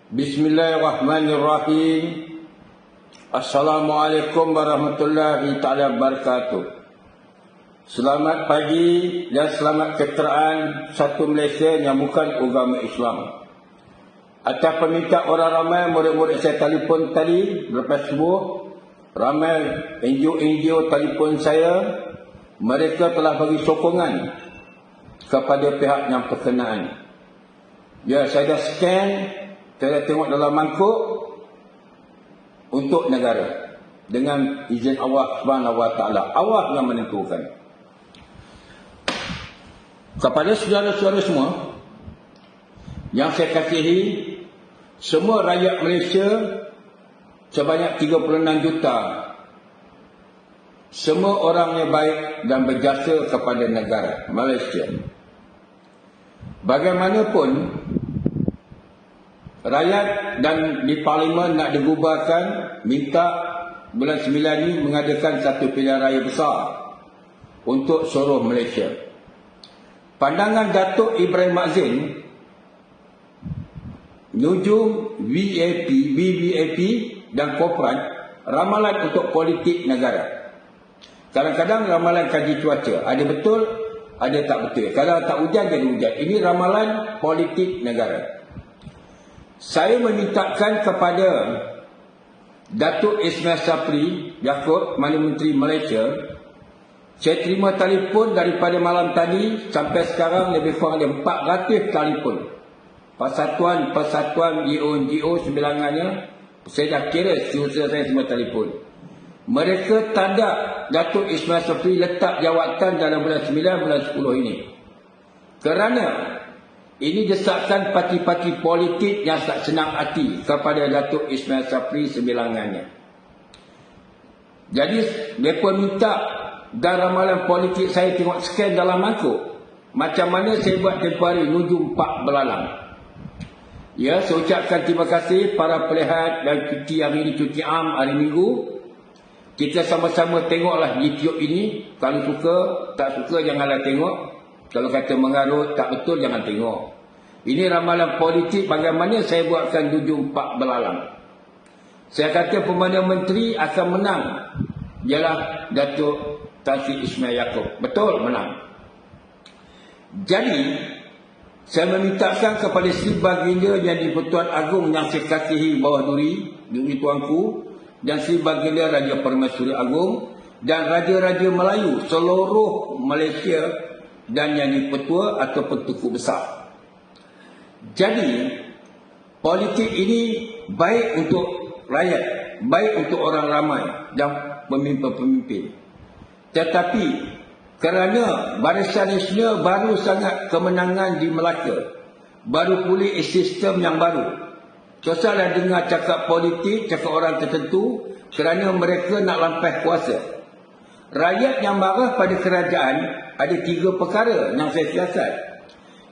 Bismillahirrahmanirrahim. Assalamualaikum warahmatullahi ta'ala wabarakatuh. Selamat pagi dan selamat kejayaan satu Malaysia yang bukan agama Islam. Atas permintaan orang ramai, murid-murid saya telefon tadi lepas subuh, ramai NGO telefon saya. Mereka telah bagi sokongan kepada pihak yang berkenaan. Ya, saya dah scan, saya dah tengok dalam mangkuk untuk negara dengan izin Allah Subhanahu Wa Taala. Allah yang menentukan. Kepada saudara-saudara semua yang saya kasihi, semua rakyat Malaysia sebanyak 36 juta, semua orang yang baik dan berjasa kepada negara Malaysia. Bagaimanapun rakyat dan di parlimen nak digubahkan, minta bulan 9 ini mengadakan satu pilihan raya besar untuk seluruh Malaysia. Pandangan Datuk Ibrahim Maczin menuju VVAP dan korporat ramalan untuk politik negara. Kadang-kadang ramalan kaji cuaca, ada betul, ada tak betul. Kalau tak hujan, jadi hujan. Ini ramalan politik negara. Saya memintakan kepada Datuk Ismail Sabri Yaakob, Mana Menteri Malaysia. Saya terima telefon daripada malam tadi sampai sekarang lebih kurang ada 400 telefon. Persatuan NGO sebilangannya, saya dah kira usaha saya semua telefon. Mereka tanda Datuk Ismail Sabri letak jawatan dalam bulan 9, bulan 10 ini. Kerana ini desakan parti-parti politik yang tak senang hati kepada Datuk Ismail Sabri sebilangannya. Jadi mereka minta dan ramalan politik saya tengok scan dalam mangkuk. Macam mana saya buat tempoh hari menuju 4 belalang. Ya, saya ucapkan terima kasih para pelihat dan cuti hari ini, cuti am hari Minggu. Kita sama-sama tengoklah YouTube ini. Kalau suka, tak suka janganlah tengok. Kalau kata mengarut, tak betul jangan tengok. Ini ramalan politik bagaimana saya buatkan 74 belalang. Saya kata Perdana Menteri akan menang ialah Datuk Tan Sri Ismail Yaakob. Betul, menang. Jadi saya memintakan kepada si baginda yang di-Pertuan Agong yang saya kasihi bawah duri tuanku, dan Sri Baginda Raja Permaisuri Agong dan Raja-Raja Melayu seluruh Malaysia dan yang di-Pertua ataupun Tunku Besar. Jadi politik ini baik untuk rakyat, baik untuk orang ramai dan pemimpin-pemimpin. Tetapi kerana Barisan Nasional baru sangat kemenangan di Melaka, baru pulih sistem yang baru. Susahlah dengar cakap politik, cakap orang tertentu kerana mereka nak lampas kuasa. Rakyat yang marah pada kerajaan ada 3 perkara yang saya siasat.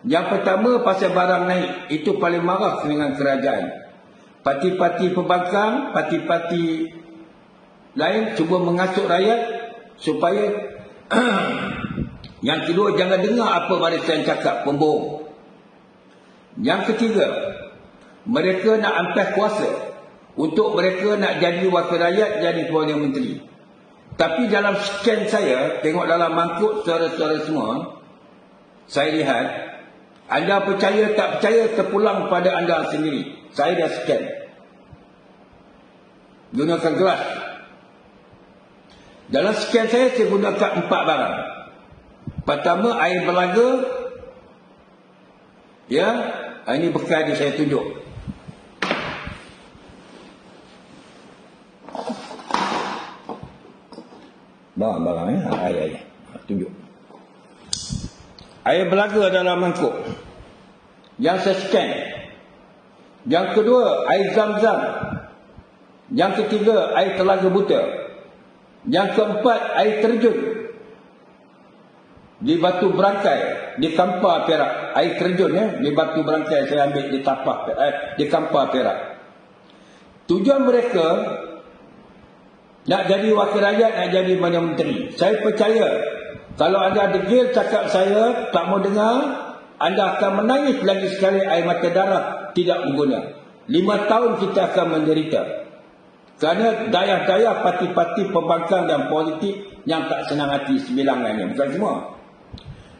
Yang pertama pasal barang naik, itu paling marah dengan kerajaan. Parti-parti pembangkang, parti-parti lain cuba mengasut rakyat supaya yang kedua, jangan dengar apa Barisan cakap, pembohong. Yang ketiga, mereka nak ampas kuasa untuk mereka nak jadi wakil rakyat, jadi Perdana Menteri. Tapi dalam scan saya, tengok dalam mangkuk saudara-saudara semua, saya lihat, anda percaya tak percaya terpulang pada anda sendiri. Saya dah scan. Gunakan gelas. Dalam scan saya gunakan 4 barang. Pertama, air belaga. Ya, ini bekal yang saya tunjuk. Barang-barang ya, air. Tunjuk. Air belaga dalam mangkuk. Yang saya scan. Yang kedua, air zam-zam. Yang ketiga, air telaga buta. Yang keempat, air terjun. Di Batu Berangkai, di Kampar Perak. Air terjun ya, di Batu Berangkai saya ambil di Tapah, di Kampar Perak. Tujuan mereka nak jadi wakil rakyat, nak jadi Perdana Menteri. Saya percaya kalau anda degil cakap saya, tak mau dengar, anda akan menangis lagi sekali, air mata darah tidak berguna. 5 tahun kita akan menderita. Kerana dayah-dayah parti-parti pembangkang dan politik yang tak senang hati sebilangannya. Bukan semua.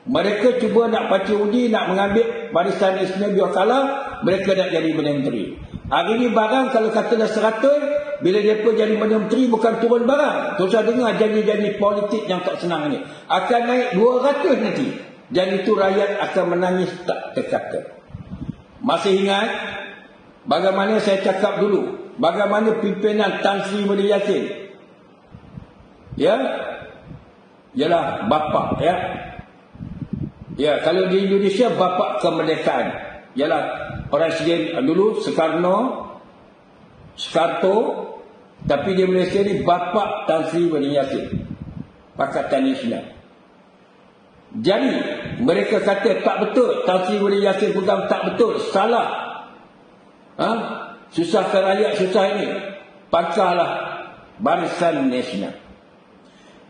Mereka cuba nak pacu undi, nak mengambil Barisan Nasional biar kalah, mereka nak jadi menteri. Hari ni barang kalau katalah 100, bila mereka jadi menteri bukan turun barang. Terus dengar janji-janji politik yang tak senang ni. Akan naik 200 nanti. Dan itu rakyat akan menangis tak terkata. Masih ingat bagaimana saya cakap dulu, bagaimana pimpinan Tan Sri Wadi Yassin, ya, ialah bapa, ya. Ya, kalau di Indonesia bapa kemerdekaan ialah Presiden dulu Soekarno, tapi di Malaysia ni bapa Tan Sri Wadi Yassin, Pakatan Nasional. Jadi mereka kata tak betul, Tan Sri Wadi Yassin pegang, tak betul, salah. Susahkan rakyat susah ini. Pangkahlah Barisan Nasional.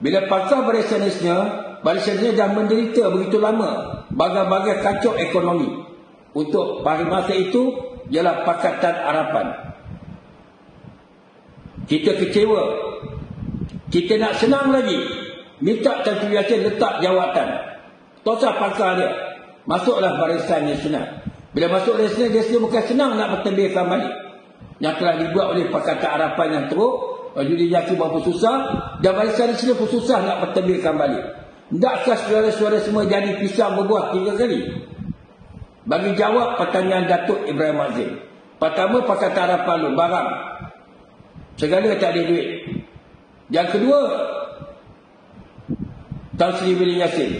Bila pangkah Barisan Nasional, Barisan Nasional dah menderita begitu lama, bagai-bagai kacau ekonomi. Untuk pada masa itu ialah Pakatan Harapan. Kita kecewa. Kita nak senang lagi, minta Tan Sri Wadi Yassin letak jawatan. Tosah pangkah dia, masuklah Barisan Nasional. Bila masuk Barisan Nasional, dia bukan senang nak bertembikkan balik yang telah dibuat oleh Pakatan Harapan yang teruk. Wadi Yassin berapa susah, dan Barisan Nasional pun susah nak bertembikkan balik. Tidakkah saudara-saudara semua jadi pisang berbuah 3 kali? Bagi jawab pertanyaan Datuk Ibrahim Azim. Pertama, Pakatan Harapan lu barang, segala tak ada duit. Yang kedua, Tan Sri Wadi Yassin.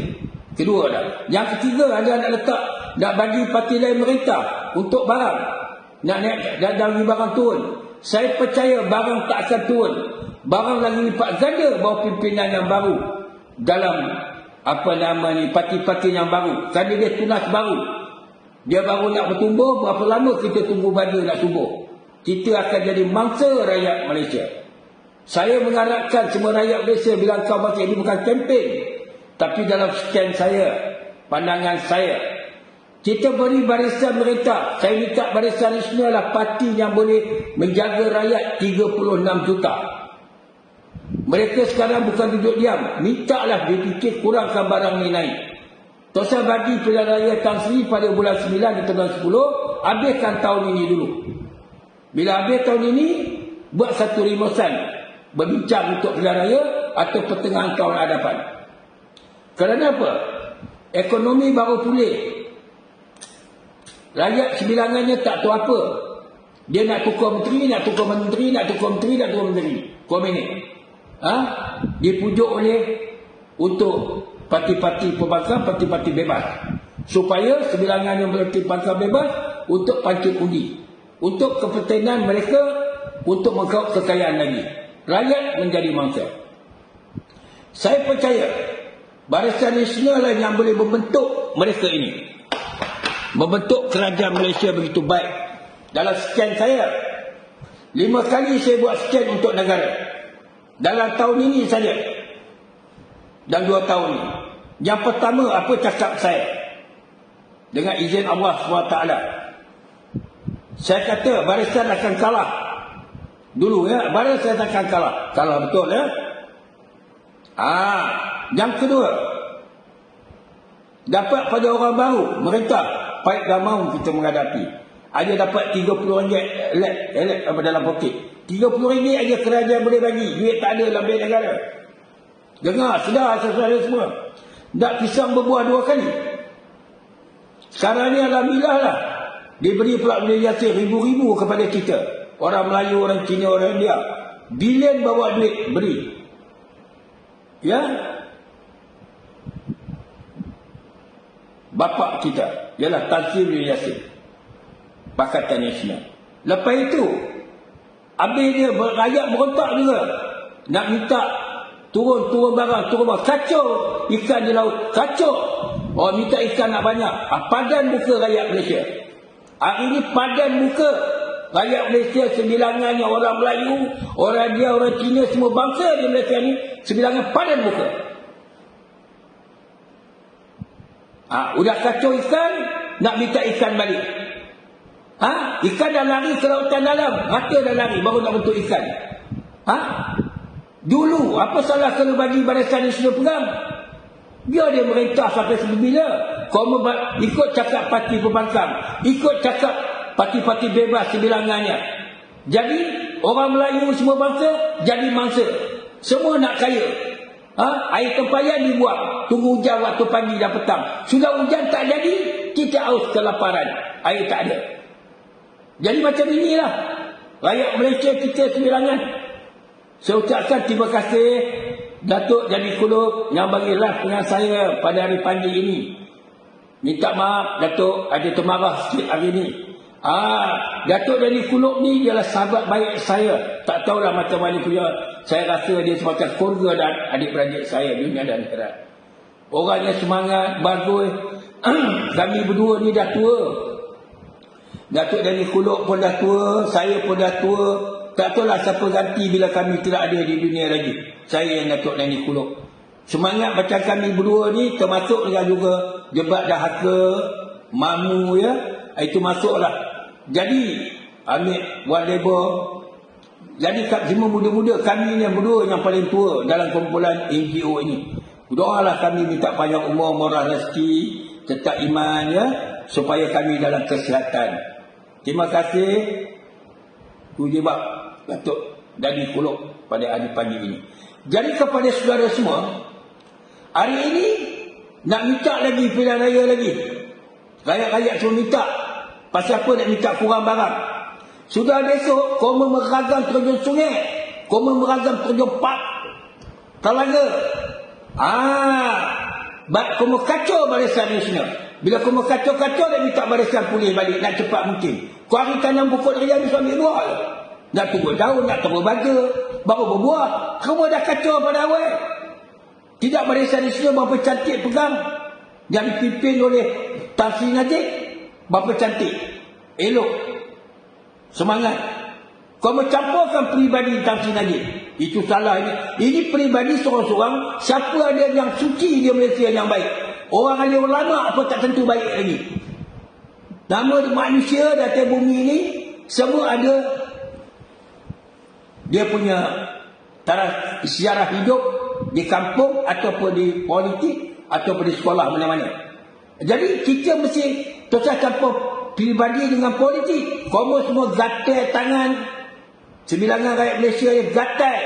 Kedua dah. Yang ketiga, anda nak letak, nak bagi parti lain merintah untuk barang, nak naik dan barang turun. Saya percaya barang tak akan turun. Barang lagi lipat ganda bawah pimpinan yang baru dalam parti-parti yang baru. Kerana dia tunas baru, dia baru nak bertumbuh. Berapa lama kita tunggu benda nak tumbuh? Kita akan jadi mangsa rakyat Malaysia. Saya mengharapkan semua rakyat Malaysia, bila kau baca ini bukan kempen, tapi dalam scan saya, pandangan saya, kita beri barisan merintah. Saya minta Barisan Nasional lah parti yang boleh menjaga rakyat 36 juta. Mereka sekarang bukan duduk diam, mintalah dipikir kurangkan barang ni naik. Tak usah bagi pilihan raya Tan Sri pada bulan 9 atau bulan 10, habiskan tahun ini dulu. Bila habis tahun ini, buat satu rumusan, berbincang untuk pilihan raya atau pertengahan tahun hadapan. Kerana apa? Ekonomi baru pulih. Rakyat sebilangannya tak tahu apa. Dia nak tukar menteri, nak tukar menteri, nak tukar menteri, nak tukar menteri. Komunik. Dipujuk oleh untuk parti-parti pembangkang, parti-parti bebas. Supaya sebilangan yang berarti pembangkang bebas untuk pancung undi. Untuk kepentingan mereka, untuk mengkau kekayaan lagi. Rakyat menjadi mangsa. Saya percaya Barisan Nasional lah yang boleh membentuk mereka ini, membentuk kerajaan Malaysia begitu baik. Dalam scan saya, 5 kali saya buat scan untuk negara dalam tahun ini saja, dan 2 tahun ini. Yang pertama, apa cakap saya dengan izin Allah SWT, saya kata barisan akan kalah dulu, ya. Barisan akan kalah. Kalah betul, ya. Yang kedua, dapat pada orang baru merintah, baik dan mahu kita menghadapi. Ada dapat RM30 dalam poket. RM30 aja kerajaan boleh bagi. Duit tak ada dalam bilik negara. Dengar, sedar saudara semua. Tak pisang berbuah 2 kali. Sekarang ni alhamdulillah lah, diberi pula Wadi Yassin ribu-ribu kepada kita. Orang Melayu, orang Cina, orang India. Bilion bawa duit, beri. Ya, bapa kita ialah Tan Sri Wadi Yassin, Pakatan Nasional. Lepas itu, habis dia rakyat berontak juga, nak minta turun barang, kacau ikan di laut, kacau. Orang minta ikan nak banyak. Padan muka rakyat Malaysia. Hari ini padan muka rakyat Malaysia, sebilangannya orang Melayu, orang India, orang Cina, semua bangsa di Malaysia ni, sebilangan padan muka. Udah kacau ikan, nak minta ikan balik. Ikan dah lari ke lautan dalam, rata dah lari baru nak bentuk ikan. Dulu apa salah kalau bagi Barisan Nasional pegang? Biar dia merintah sampai sebila. Kau ikut cakap parti pembangkang, ikut cakap parti-parti bebas sebilangannya. Jadi orang Melayu semua bangsa jadi mangsa. Semua nak kaya. Air tempayan dibuang, tunggu hujan waktu pagi dan petang. Sudah hujan tak jadi, kita haus kelaparan, air tak ada. Jadi macam inilah rakyat Malaysia kita sebilangan. Saya ucapkan terima kasih Datuk Jadi Kulub yang bagi live dengan saya pada hari pagi ini. Minta maaf Datuk ada termarah sikit hari ini. Datuk Jadi Kulub ni ialah sahabat baik saya. Tak tahulah macam mana punya. Saya rasa dia semacam keluarga dan adik-beradik saya dunia dan akhirat. Orangnya semangat, bagus. Kami berdua ni dah tua. Datuk Jadi Kulub pun dah tua, saya pun dah tua. Tak tahulah siapa ganti bila kami tidak ada di dunia lagi. Saya yang Datuk Jadi Kulub. Semangat macam kami berdua ni termasuk juga Jebat Dahaka, Mamu ya. Itu masuklah. Jadi ambil buat labor. Jadi semua muda-muda kami ni yang berdua yang paling tua dalam kumpulan NGO ini. Doalah kami minta panjang umur, murah rezeki, tetap iman ya, supaya kami dalam kesihatan. Terima kasih Tu Jebat Datuk Jadi Kulub pada hari pagi ini. Jadi kepada saudara semua, hari ini nak minta lagi pilihan raya lagi. Rakyat-rakyat semua minta. Pasal apa nak minta kurang barang? Sudah besok kau meragam terjun sungai, kau meragam terjun park Telaga. Kau kacau Barisan Nasional. Bila kau kacau-kacau dia minta barisan pulih balik nak cepat mungkin. Kau hari tanam pokok raya bisa ambil buah. Nak tunggu daun, nak tunggu baga, baru berbuah. Kamu dah kacau pada awal. Tidak Barisan Nasional berapa cantik pegang yang dipimpin oleh Tan Sri Najib. Berapa cantik, elok, semangat. Kau mencampurkan peribadi Tan Sri Najib. Itu salah ini. Ini peribadi seorang-seorang. Siapa ada yang suci dia Malaysia yang baik. Orang ada ulama apa tak tentu baik lagi. Nama manusia di atas bumi ini semua ada dia punya taraf sejarah hidup di kampung ataupun di politik ataupun di sekolah mana-mana. Jadi kita mesti tosah campur pribadi dengan politik. Kamu semua gatal tangan. Sebilangan rakyat Malaysia yang gatal.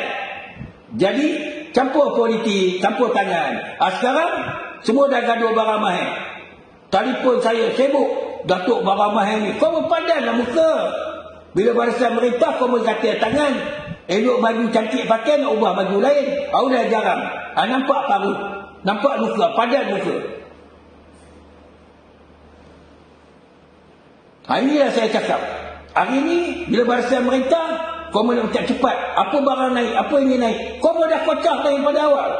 Jadi campur politik, campur tangan. Sekarang semua dah gaduh barang mahal. Telefon saya sibuk. Datuk barang mahal ni. Kamu padanlah muka. Bila barisan merintah kamu gatal tangan. Elok baju cantik pakai nak ubah baju lain. Dah jarang. Nampak parut. Nampak muka. Padan muka. Inilah saya cakap. Hari ini bila barisan merintah, kau nak minta cepat. Apa barang naik, apa ini naik. Kau dah kocak daripada awal.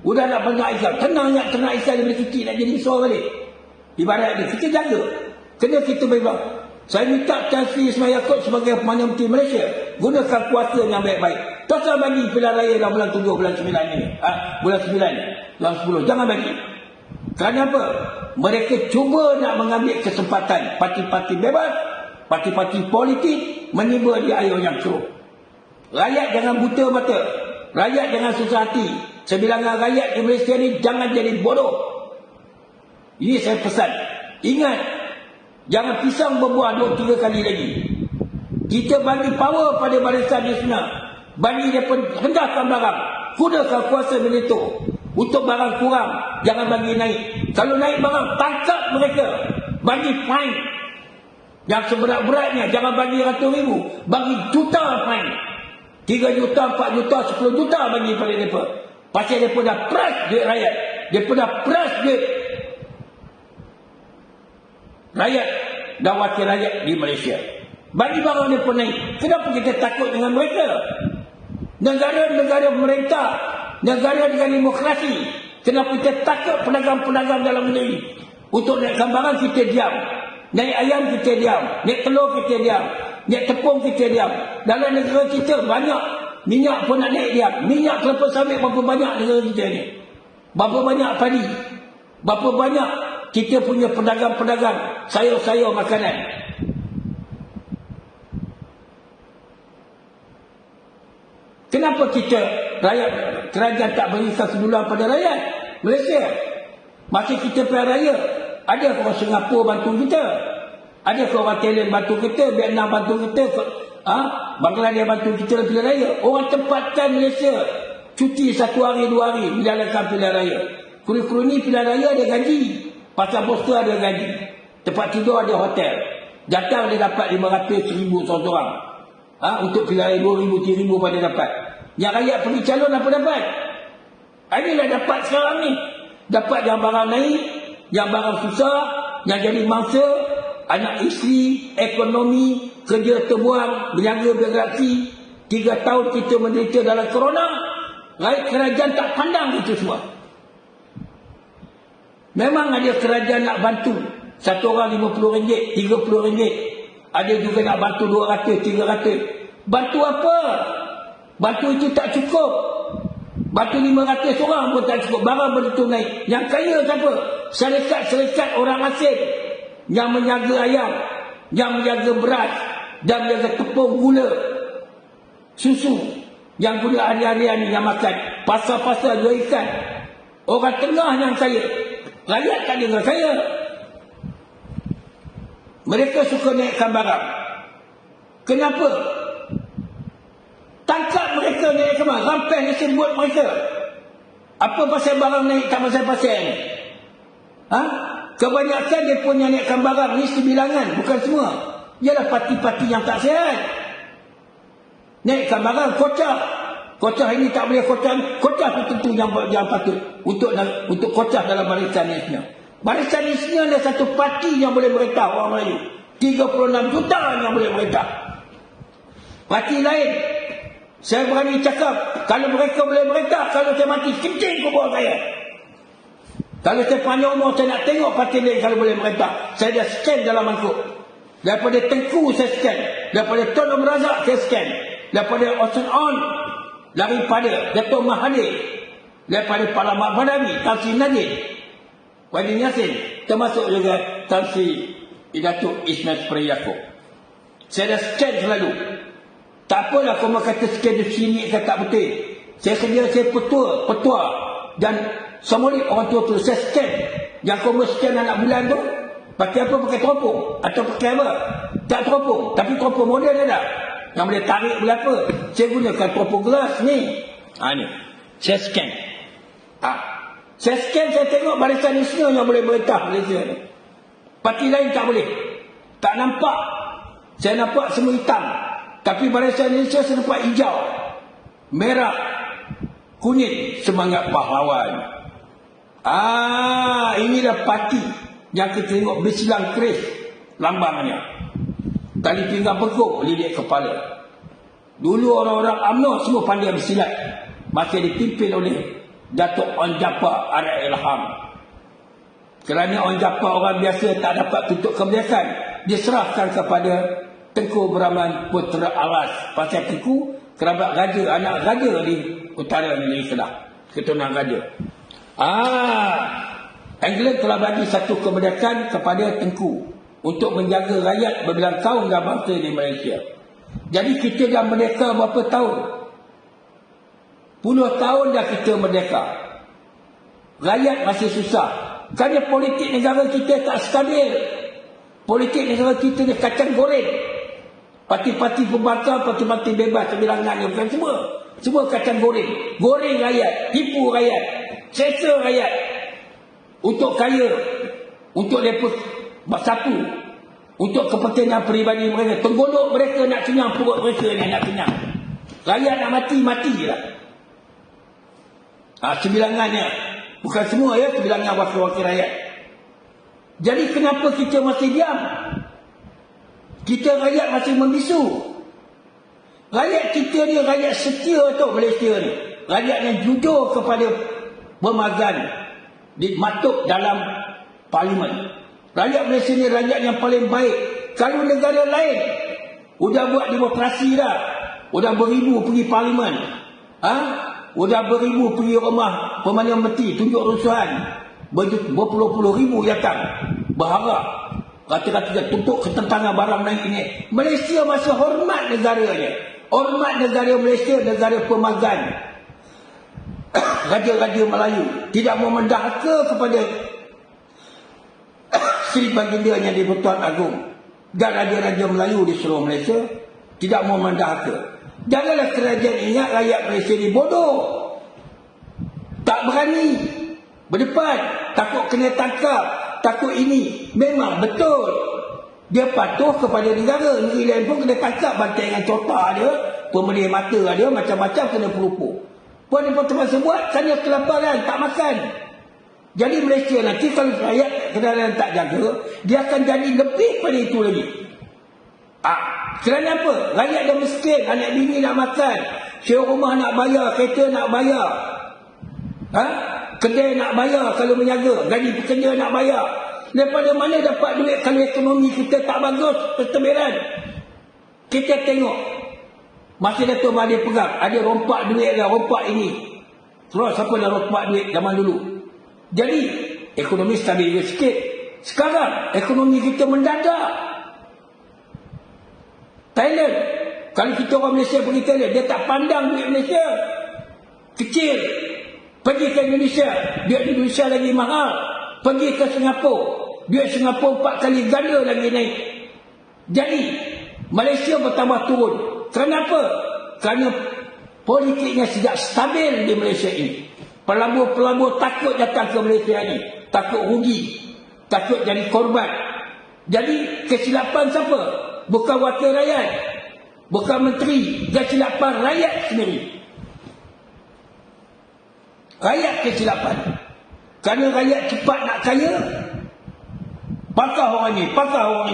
Udah nak banyak Islam. Tenang nak kena Islam dia kecil nak jadi besar balik. Ibarat dia. Kita jaga. Kena kita bilang. Saya minta Tan Sri Ismail Yaakob sebagai Perdana Menteri Malaysia. Gunakan kuasa yang baik-baik. Tak usah bagi pilihan raya dalam bulan 7, bulan 9 ini. Bulan 9, bulan 10. Jangan bagi. Kerana apa? Mereka cuba nak mengambil kesempatan parti-parti bebas, parti-parti politik menimba di air yang keruh. Rakyat jangan buta mata. Rakyat jangan susah hati. Sebilangan rakyat di Malaysia ni jangan jadi bodoh. Ini saya pesan. Ingat, jangan pisang berbuah 2-3 kali lagi. Kita bagi power pada Barisan Nasional. Bagi dia rendahkan barang. Gunakan kuasa militer. Untuk barang kurang, jangan bagi naik. Kalau naik barang, tangkap mereka. Bagi fine. Yang seberat-beratnya, jangan bagi ratus ribu. Bagi juta fine. 3 juta, 4 juta, 10 juta bagi pada mereka. Pasal mereka dah peras duit rakyat. Mereka dah peras duit rakyat dan wakil rakyat di Malaysia. Bagi barang mereka naik. Kenapa kita takut dengan mereka? Negara-negara pemerintah, negara dengan demokrasi. Kenapa kita takut pedagang-pedagang dalam negeri? Untuk naikkan barang kita diam. Naik ayam kita diam. Naik telur kita diam. Naik tepung kita diam. Dalam negara kita banyak. Minyak pun nak naik diam. Minyak kelapa sawit berapa banyak negara kita ni? Berapa banyak padi? Berapa banyak kita punya pedagang-pedagang sayur-sayur makanan? Kenapa kerajaan tak berikan kedudukan pada rakyat Malaysia? Masa kita pilihan raya, ada orang Singapura bantu kita, ada orang Thailand bantu kita, Vietnam bantu kita, Bangladesh bantu kita pilihan raya. Orang tempatkan Malaysia cuti 1 hari 2 hari menjalankan pilihan raya. Kuri-kuri ni pilihan raya ada gaji, pasal poster ada gaji, tempat tidur ada hotel. Datang dia dapat 500 ribu seorang. Untuk pilihan raya 2,000 3,000 pada dapat. Yang rakyat pergi calon apa dapat? Inilah dapat sekarang ni. Dapat yang barang naik, yang barang susah, yang jadi mangsa, anak isteri, ekonomi, kerja terbuang, berniaga beraksi. 3 tahun kita menderita dalam corona, rakyat kerajaan tak pandang itu semua. Memang ada kerajaan nak bantu, satu orang RM50, RM30. Ada juga nak bantu 200, 300. Bantu apa? Bantu itu tak cukup. Bantu 500 orang pun tak cukup. Barang begitu naik. Yang kaya siapa? Syarikat-syarikat orang asing yang menjaga ayam, yang menjaga beras, dan menjaga tepung, gula, susu, yang gula hari-harian yang makan. Pasar-pasar jual ikan. Orang tengah yang kaya. Rakyat tak ada kaya. Mereka suka naikkan barang. Kenapa? Tangkap mereka naik ke mana? Rampai mesin buat mereka. Apa pasal barang naik, tak pasal-pasal ni? Kebanyakan dia punya naikkan barang ni sebilangan, bukan semua. Ialah parti-parti yang tak sihat. Naikkan barang, kocak. Kocak ini tak boleh kocak. Kocak itu tentu yang patut untuk kocak dalam Barisan Nasional. Barisan Nasional ada satu parti yang boleh merintah orang Melayu. 36 juta yang boleh merintah. Parti lain, saya berani cakap, kalau mereka boleh merintah, kalau saya mati, kencing kubur saya. Kalau saya panjang umur, saya nak tengok parti lain kalau boleh merintah. Saya dah scan dalam mangkuk. Daripada Tengku saya scan. Daripada Tun Abdul Razak saya scan. Daripada Ocean On, daripada Dato' Mahathir, daripada Pak Ahmad Badawi, Tan Sri Nadir, Wadid Yassin, termasuk juga Tan Sri Datuk Ismail Sabri Yaakob. Saya dah scan selalu. Tak apalah kau kata scan di sini ke tak betul. Saya sedia, saya petua dan semuanya orang tua tu saya scan. Yang kau scan anak bulan tu pakai apa? Pakai teropong atau pakai apa? Tak teropong, tapi teropong model ada yang boleh tarik berapa. Saya gunakan teropong gelas ni. Ni saya scan. Saya scan, saya tengok Barisan Nasional yang boleh merintah Malaysia ni. Parti lain tak boleh. Tak nampak. Saya nampak semua hitam. Tapi Barisan Malaysia saya nampak hijau, merah, kuning, semangat pahlawan. Inilah parti yang kita tengok bersilang keris lambangnya. Tali pinggang bengkok, lilit kepala. Dulu orang-orang UMNO semua pandai bersilat. Masih dipimpin oleh Datuk Onn Jaafar Arif Ilham. Kerana Onn Jaafar orang biasa tak dapat tutup kemerdekaan, diserahkan kepada Tengku Beraman Putera Alas. Pasal Tengku kerabat raja, anak raja di utara negeri Kedah, keturunan raja. England telah bagi satu kemerdekaan kepada Tengku untuk menjaga rakyat berbilang kaum dan bangsa di Malaysia. Jadi kita dah merdeka berapa tahun? Puluh tahun dah kita merdeka. Rakyat masih susah. Kerana politik negara kita tak stabil. Politik negara kita ni kacang goreng. Parti-parti pembangkang, parti-parti bebas, sebilangan ni bukan semua. Semua kacang goreng. Goreng rakyat, tipu rakyat, sesa rakyat. Untuk kaya, untuk mereka bersapu, untuk kepentingan peribadi mereka. Tenggolok mereka nak kenyang, perut mereka ni nak kenyang. Rakyat nak mati, mati je lah. Sebilangannya. Bukan semua ya, sebilangan wakil-wakil rakyat. Jadi kenapa kita masih diam? Kita rakyat masih membisu. Rakyat kita ni rakyat setia tu Malaysia ni. Rakyat yang jujur kepada pemazan dimatuk dalam parlimen. Rakyat Malaysia ni rakyat yang paling baik. Kalau negara lain udah buat demokrasi dah, udah beribu pergi parlimen, udah beribu pergi rumah Perdana Menteri tunjuk rusuhan, berpuluh-puluh ribu datang berharap kata-kata tuntut ketentangan barang naik ini. Malaysia masih hormat negaranya. Hormat negara Malaysia, negara pemagan. Raja-raja Melayu tidak mau mendahaka kepada Sri Baginda yang di-Pertuan Agong dan Raja-Raja Melayu di seluruh Malaysia, tidak mau mendahaka. Janganlah kerajaan ingat rakyat Malaysia ni bodoh, tak berani berdepan, takut kena tangkap, takut ini. Memang betul dia patuh kepada negara. Negeri lain pun kena tangkap, bantai dengan cotak dia, pemelih mata dia, macam-macam kena pelupuk. Puan yang terpaksa buat kerana kelaparan, tak makan. Jadi Malaysia nanti kalau rakyat kendaraan tak jaga, dia akan jadi lebih pada itu lagi. Kerana apa? Rakyat dah miskin, anak bini nak makan, sewa rumah nak bayar, kereta nak bayar, kedai nak bayar kalau menjaga, gaji pekerja nak bayar. Daripada mana dapat duit kalau ekonomi kita tak bagus, pertemberan? Kita tengok masa Dato' Mahathir pegang, ada rompak duit dah, rompak ini. Terus siapa dah rompak duit zaman dulu. Jadi ekonomi stabil sikit. Sekarang ekonomi kita mendadak. Thailand, kalau kita orang Malaysia pergi Thailand, dia tak pandang duit Malaysia kecil. Pergi ke Indonesia, duit Indonesia lagi mahal. Pergi ke Singapura, duit Singapura 4 kali ganda lagi naik. Jadi Malaysia bertambah turun. Kenapa? Kerana politiknya tidak stabil di Malaysia ini. Pelabur-pelabur takut datang ke Malaysia ini, takut rugi, takut jadi korban. Jadi kesilapan siapa? Bukan wakil rakyat, bukan menteri. Kesilapan rakyat sendiri. Rakyat kesilapan. Kerana rakyat cepat nak kaya, pakar orang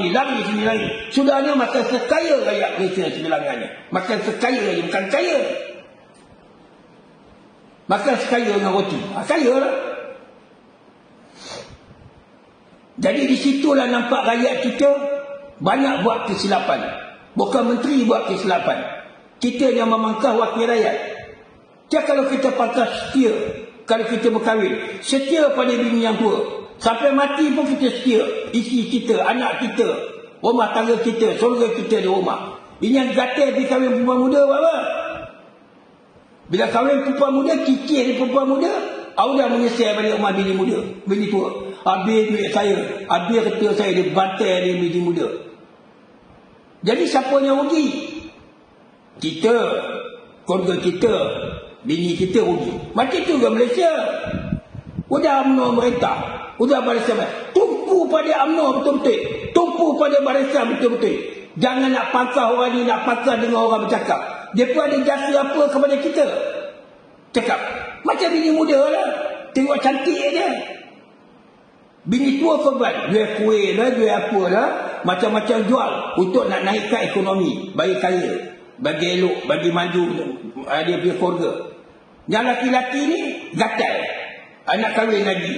ni, lari sini lari. Sudahnya makan sekaya rakyat Malaysia segalanya. Makan sekaya je, bukan kaya. Makan sekaya dengan roti. Kaya lah. Jadi di situlah nampak rakyat kita banyak buat kesilapan. Bukan menteri buat kesilapan. Kita yang memangkah wakil rakyat. Jadi kalau kita pangkah setia, kalau kita berkahwin, setia pada bini yang tua. Sampai mati pun kita setia. Isteri kita, anak kita, rumah tangga kita, saudara kita di rumah. Ini yang gatal pergi kahwin perempuan muda buat apa? Bila kahwin perempuan muda, kikir perempuan muda, dah menyesal balik rumah bini muda, bini tua. Habis duit saya, habis kereta saya, dia bantai dia bini muda. Jadi siapa yang rugi? Kita, keluarga kita, bini kita rugi. Macam tu ke Malaysia? Udah UMNO merintah, udah barisan, tumpu pada UMNO betul-betul, tumpu pada barisan betul-betul. Jangan nak pangkah orang ni, nak pangkah dengan orang bercakap. Dia pun ada jasa apa kepada kita? Cakap macam bini muda lah, tengok cantik dia. Bini tua korban, jual kuih lah, jual apa lah, macam-macam jual untuk nak naikkan ekonomi, bagi kaya, bagi elok, bagi maju dia punya keluarga. Yang laki-laki ni gatal, nak kahwin lagi,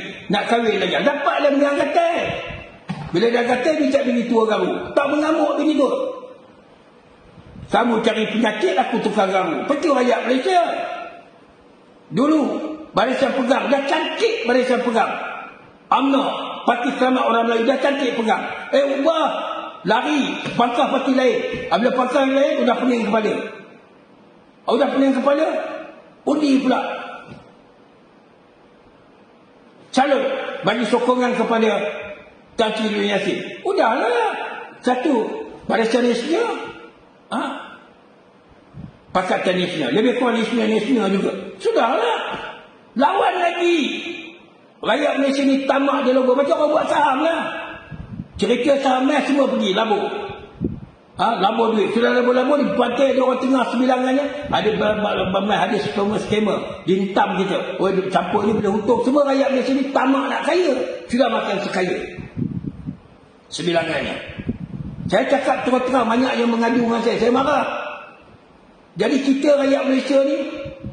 dapatlah bini yang gatal. Bila dah gatal, dia cak bini tua garu, tak mengamuk bini tua. Kamu cari penyakit, aku tukar garu. Betul rakyat Malaysia. Dulu barisan pegang, dah cantik barisan pegang. UMNO, Parti Selamat Orang Melayu, dah cantik pegang. Ubah, lari, pangkah parti lain. Bila pangkah yang lain, sudah pening kepala. Sudah pening kepala, undi pula. Calon, bagi sokongan kepada Tan Sri Dr. Yassin. Udahlah. Satu, barisan nasional. Pakatan nasional. Lebih kurang nasional juga. Sudahlah. Lawan lagi. Rakyat Malaysia ni tamak dia logo. Macam orang buat saham lah. Cerita saham lah semua pergi labur. Labur duit. Sudah labur-labur di pantai ada orang tengah sebilangannya. Ada skamer. Dintam kita. Campur ni boleh untung. Semua rakyat Malaysia ni tamak nak kaya. Sudah makan sekaya. Sebilangannya. Saya cakap terang-terang, banyak yang mengadu dengan saya marah. Jadi kita rakyat Malaysia ni,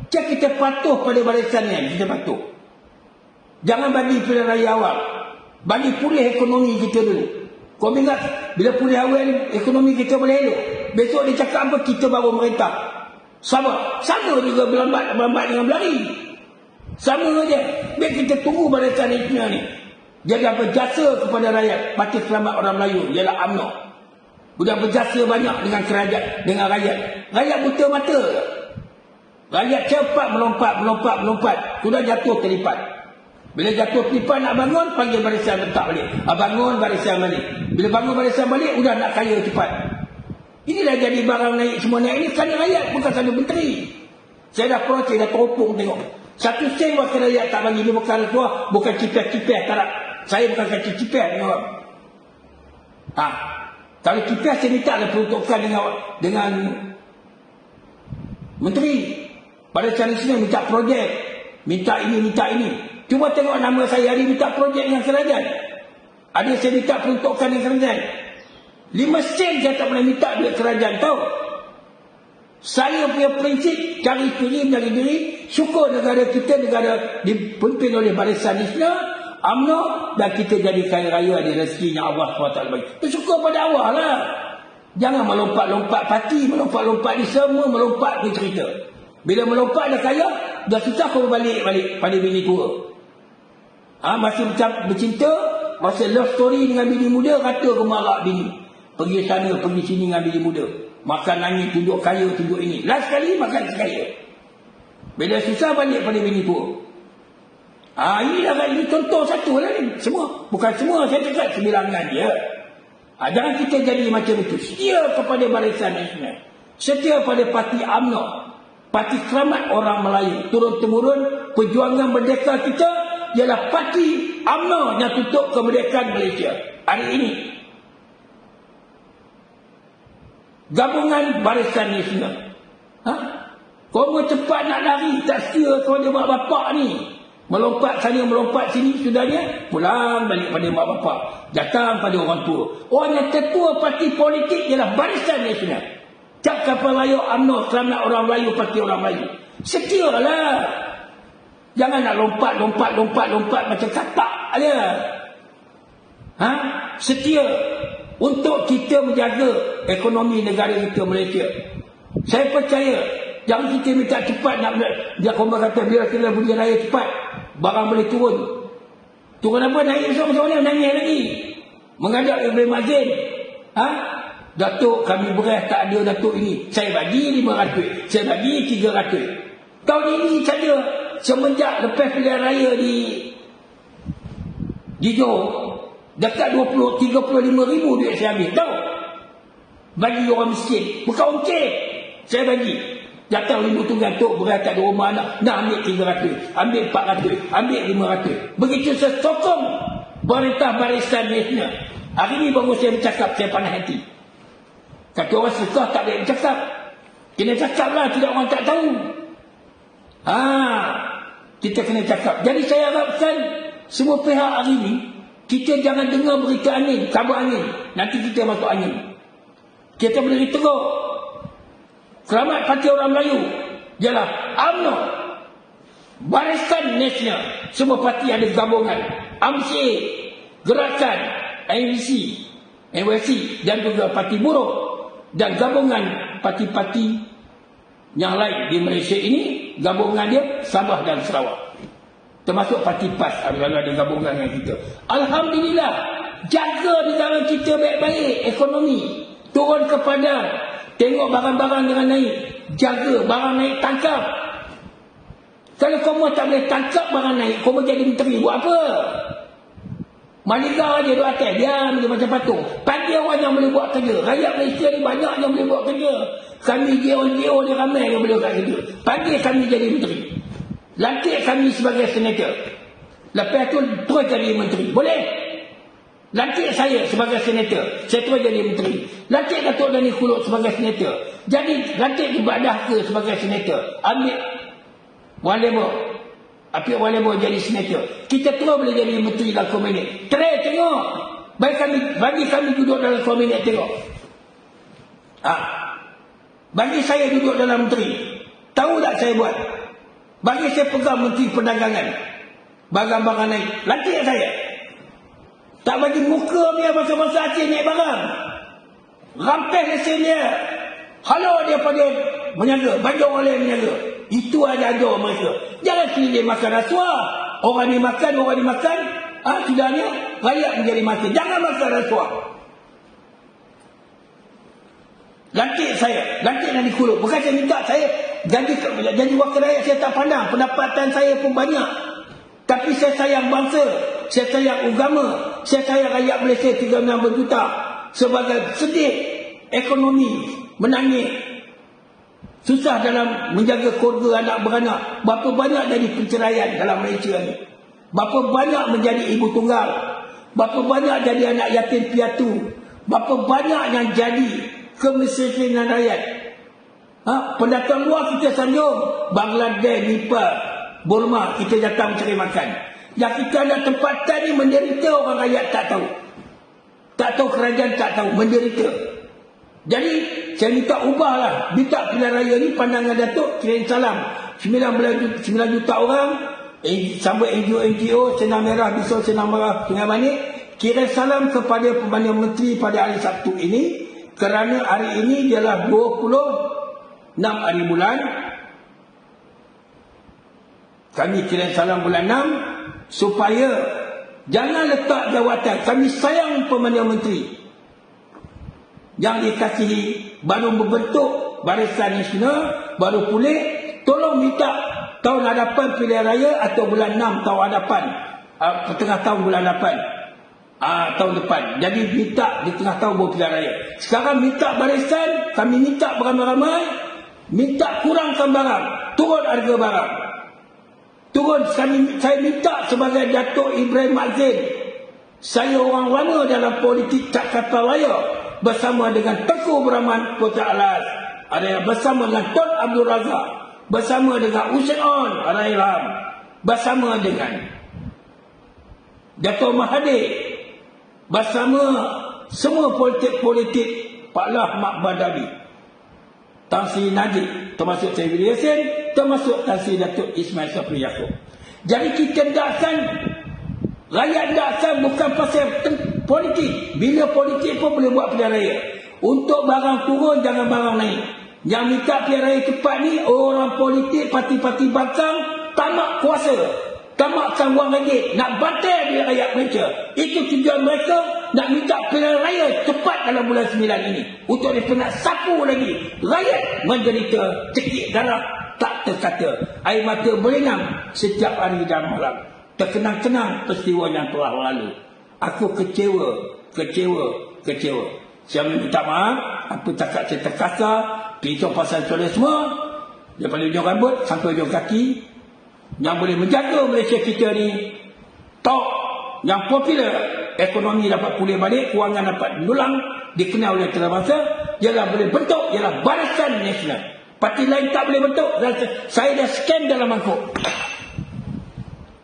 kita patuh pada barisan ni, kita patuh. Jangan bagi pilihan raya awal. Bagi pulih ekonomi kita dulu. Kau ingat, bila pulih awal ekonomi kita boleh elok. Besok dia cakap apa, kita baru merintah. Sama juga berlambat dengan berlari. Sama saja. Biar kita tunggu barisan nasional ni. Jadi apa jasa kepada rakyat Parti Selamat Orang Melayu ialah UMNO. Sudah berjasa banyak dengan kerajaan, dengan rakyat. Rakyat buta mata. Rakyat cepat melompat. Sudah jatuh terlipat. Bila jatuh terlipat nak bangun, panggil barisan letak balik. Bangun barisan balik. Bila bangun barisan balik, sudah nak kaya cepat. Inilah jadi barang naik semua naik ini kerana rakyat, bukan kerana menteri. Saya dah protes, dah teropong tengok. 1 sen wakil rakyat tak bagi. Ini bukan rasuah, bukan cipah-cipah. Saya bukan kata cipah tengok. Kalau cipah saya minta ada peruntukan dengan menteri. Pada cara sini minta projek. Minta ini. Cuba tengok nama saya hari minta projek dengan kerajaan. Ada saya minta peruntukan dengan kerajaan. 5 sen saya tak pernah minta duit kerajaan tahu. Saya punya prinsip cari diri, mencari diri. Syukur negara kita, negara dipimpin oleh Barisan Nasional, UMNO, dan kita jadi kaya raya di rezekinya Allah SWT bagi. Bersyukur pada Allah lah. Jangan melompat-lompat parti, melompat-lompat ni semua, melompat ni cerita. Bila melompat dah kaya, dah susah kau balik pada bini tua. Masih bercinta, masih love story dengan bini muda, kata kau marah bini. Pergi sana, pergi sini dengan bini muda. Makan nangis, tunjuk kaya, tunjuk ini. Last sekali makan sekaya. Bila susah balik pada bini tua. Ini contoh satu lah ni. Semua. Bukan semua, saya cakap sebilangan je. Jangan kita jadi macam itu. Setia kepada Barisan Nasional. Setia pada parti UMNO. Parti Keramat Orang Melayu. Turun-temurun perjuangan merdeka kita ialah parti UMNO yang tutup kemerdekaan Malaysia. Hari ini. Gabungan Barisan Nasional. Kau mau cepat nak lari, tak setia kepada mak bapak ni. Melompat sana, melompat sini, sudahnya pulang balik pada mak bapak. Datang pada orang tua. Orang yang ketua parti politik ialah Barisan Nasional. Cap kapal layu UMNO, Selamat Orang Melayu, Parti Orang Melayu. Setialah. Jangan nak lompat macam katak aja. Setia. Untuk kita menjaga ekonomi negara kita Malaysia. Saya percaya, jangan kita minta cepat nak dia Komar kata biar kita bunyi raya cepat, barang boleh turun. Turun apa? Naik esok macam mana? Nangis lagi. Menghadap Ibrahim Azin. Datuk kami beras tak ada Datuk ini. Saya bagi 500. Saya bagi 300. Tahun ini saja semenjak lepas pilihan raya di Johor. Dekat 35 ribu duit saya ambil. Tahu? Bagi orang miskin. Bukan ongkir. Saya bagi. Datang 5 tunggal tok berat tak ada rumah anak. Nak ambil 300. Ambil 400. Ambil 500. Begitu saya sokong perintah Barisan Nasional. Hari ini baru saya bercakap. Saya panas hati. Kata orang suka tak boleh bercakap. Kena cakap lah. Tidak orang tak tahu. Kita kena cakap. Jadi saya harapkan semua pihak hari ini, kita jangan dengar berita angin, kabar angin. Nanti kita masuk angin. Kita boleh teruk. Selamat Parti Orang Melayu ialah UMNO, Barisan Nasional. Semua parti ada gabungan. AMCA, Gerakan, NYC dan juga Parti Buruh. Dan gabungan parti-parti yang lain di Malaysia ini, gabungan dia Sabah dan Sarawak. Termasuk parti PAS ada gabungan dengan kita. Alhamdulillah, jaga negara kita baik-baik, ekonomi turun ke padang, tengok barang-barang dengan naik, jaga barang naik, tangkap. Kalau kamu tak boleh tangkap barang naik, kamu jadi menteri buat apa? Maliga je duduk atas, diam dia macam patung. Panggil orang yang boleh buat kerja. Rakyat Malaysia ni banyak yang boleh buat kerja. Kami GO ni ramai yang boleh buat kerja. Panggil kami jadi menteri. Lantik kami sebagai senator. Lepas tu terus jadi menteri. Boleh? Lantik saya sebagai senator. Saya terus jadi menteri. Lantik Datuk Dani Khulud sebagai senator. Jadi lantik Ibu Dahka sebagai senator. Ambil Wan Lemo. Apik Wan Lemo jadi senator. Kita terus boleh jadi menteri dalam 2 minit. Try tengok. Bagi kami duduk dalam 2 minit tengok. Bagi saya duduk dalam menteri. Tahu tak saya buat? Bagi saya pegang Menteri Perdagangan. Barang-barang naik. Lantik saya. Tak bagi muka dia masa-masa Aceh naik barang. Rampes lesen dia. Halau dia pada menyaga. Bagi orang lain menyaga. Itu ada mereka. Jangan pilih makan rasuah. Orang ni makan, orang ni makan. Sudahnya rakyat menjadi mati. Jangan makan rasuah. Lantik saya, lantik Nadi Kuluk. Bukan saya minta saya jadi wakil rakyat, saya tak pandang. Pendapatan saya pun banyak. Tapi saya sayang bangsa, saya sayang agama, saya sayang rakyat Malaysia 36 juta. Sebagai sedih ekonomi, menangis, susah dalam menjaga keluarga anak beranak. Berapa banyak jadi perceraian dalam Malaysia ni. Berapa banyak menjadi ibu tunggal. Berapa banyak jadi anak yatim piatu. Berapa banyak yang jadi kemiskinan rakyat. Pendatang luar kita sanjung, Bangladesh, Nepal, Burma, kita datang mencari makan. Yang kita ada tempatan ni menderita, orang rakyat tak tahu. Tak tahu, kerajaan tak tahu, menderita. Jadi saya minta ubahlah, minta pilihan raya ni pandangan Datuk, kirim salam 9 juta orang, sama NGO, Senang Merah, Bisau Senang Merah, Sungai Manik, kirim salam kepada Perdana Menteri pada hari Sabtu ini, kerana hari ini ialah 26 hari bulan. Kami kirim salam bulan 6 supaya jangan letak jawatan. Kami sayang Perdana Menteri yang dikasihi, baru membentuk Barisan Nasional, baru pulih. Tolong minta tahun hadapan pilihan raya atau bulan 6 tahun hadapan, tengah tahun bulan 8 tahun depan. Jadi minta di tengah tahun baru pilihan raya. Sekarang minta barisan, kami minta beramai-ramai, minta kurangkan barang, turun harga barang, turun. Saya minta sebagai Datuk Ibrahim Mazin, saya orang lama dalam politik tak kapal raya, bersama dengan Tengku Beraman Kota Alas, ada yang bersama dengan Tun Abdul Razak, bersama dengan Hussein On Alaiham, bersama dengan Dato' Mahathir, bersama semua politik-politik Pak Lah Mak Badawi, Tan Sri Najib, termasuk Syed Yassin, termasuk Tan Sri Datuk Ismail Sabri Yaakob. Jadi kita daksan, rakyat daksan bukan pasal politik. Bila politik pun boleh buat pilihan raya. Untuk barang turun, jangan barang naik. Yang minta pilihan raya cepat ni orang politik, parti-parti bangsa tamak kuasa, tamak sangguang ringgit, nak bantai pilihan rakyat Malaysia. Itu tujuan mereka, nak minta pilihan raya cepat dalam bulan 9 ini. Untuk mereka nak sapu lagi rakyat menderita cekik darah tak terkata, air mata berenang setiap hari dan malam. Terkenang-kenang peristiwa yang telah lalu. Aku kecewa. Saya minta maaf, apa cakap saya terkasar, pisau pasal soalan semua, daripada ujung rambut sampai ujung kaki. Yang boleh menjaga Malaysia kita ni, top, yang popular, ekonomi dapat pulih balik, kewangan dapat menulang, dikenal oleh antarabangsa, ialah boleh bentuk, ialah Barisan Nasional. Parti lain tak boleh bentuk. Saya dah scan dalam mangkuk.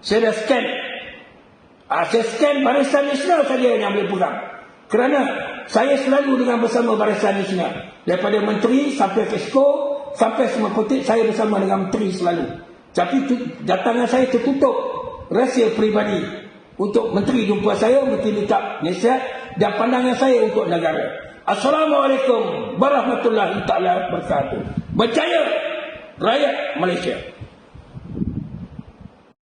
Saya dah scan. Saya scan Barisan Nasional saja yang boleh pegang. Kerana saya selalu dengan bersama Barisan Nasional. Daripada menteri sampai ke Exco, sampai semua politik, saya bersama dengan menteri selalu. Tapi datangan saya tertutup. Rahsia peribadi. Untuk menteri jumpa saya, menteri minta nasihat dan pandangan saya untuk negara. Assalamualaikum warahmatullahi taala wabarakatuh. Berjaya rakyat Malaysia.